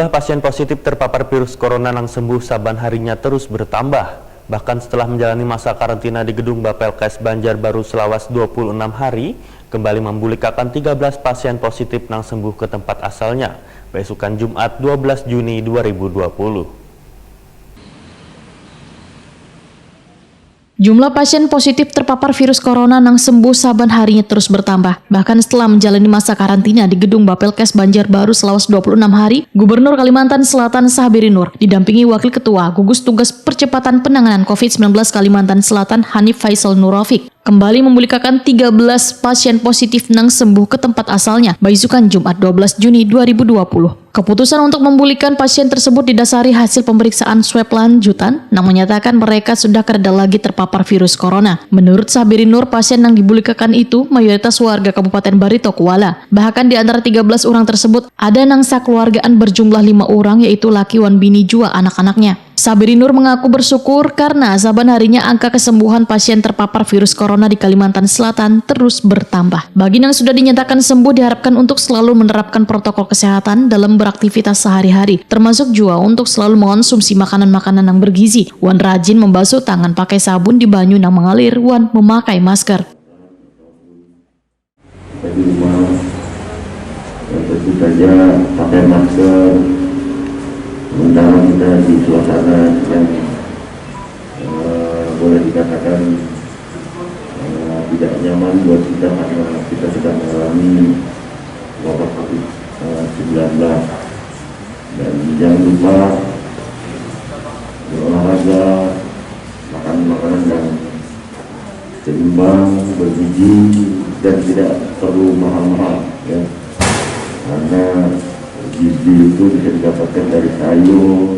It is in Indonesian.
Jumlah pasien positif terpapar virus corona yang sembuh saban harinya terus bertambah. Bahkan setelah menjalani masa karantina di gedung Bapelkes Banjarbaru selawas 26 hari, kembali membulikan 13 pasien positif yang sembuh ke tempat asalnya, besukan Jumat 12 Juni 2020. Jumlah pasien positif terpapar virus corona yang sembuh saban harinya terus bertambah. Bahkan setelah menjalani masa karantina di gedung Bapelkes Banjarbaru selama 26 hari, Gubernur Kalimantan Selatan Sahabiri Nur didampingi Wakil Ketua Gugus Tugas Percepatan Penanganan COVID-19 Kalimantan Selatan Hanif Faisal Nurofik kembali membulikan 13 pasien positif yang sembuh ke tempat asalnya, besukan Jumat 12 Juni 2020. Keputusan untuk memulihkan pasien tersebut didasari hasil pemeriksaan swab lanjutan yang menyatakan mereka sudah kereda lagi terpapar virus corona. Menurut Sahabiri Nur, pasien yang dibulikakan itu mayoritas warga Kabupaten Barito Kuala. Bahkan di antara 13 orang tersebut ada yang sakeluargaan berjumlah 5 orang, yaitu laki wan bini jua anak-anaknya. Sahabiri Nur mengaku bersyukur karena saban harinya angka kesembuhan pasien terpapar virus corona di Kalimantan Selatan terus bertambah. Bagi yang sudah dinyatakan sembuh diharapkan untuk selalu menerapkan protokol kesehatan dalam beraktivitas sehari-hari, termasuk juga untuk selalu mengonsumsi makanan-makanan yang bergizi. Wan rajin membasuh tangan pakai sabun di banyu yang mengalir, wan memakai masker. Di rumah tentu saja pakai masker. Sementara kita di suasana yang boleh dikatakan tidak nyaman buat kita karena kita sedang mengalami wabah COVID-19. Dan jangan lupa berolahraga, makan makanan yang seimbang, bergizi, dan tidak perlu mahal-mahal, ya. Karena gizi itu bisa didapatkan dari sayur,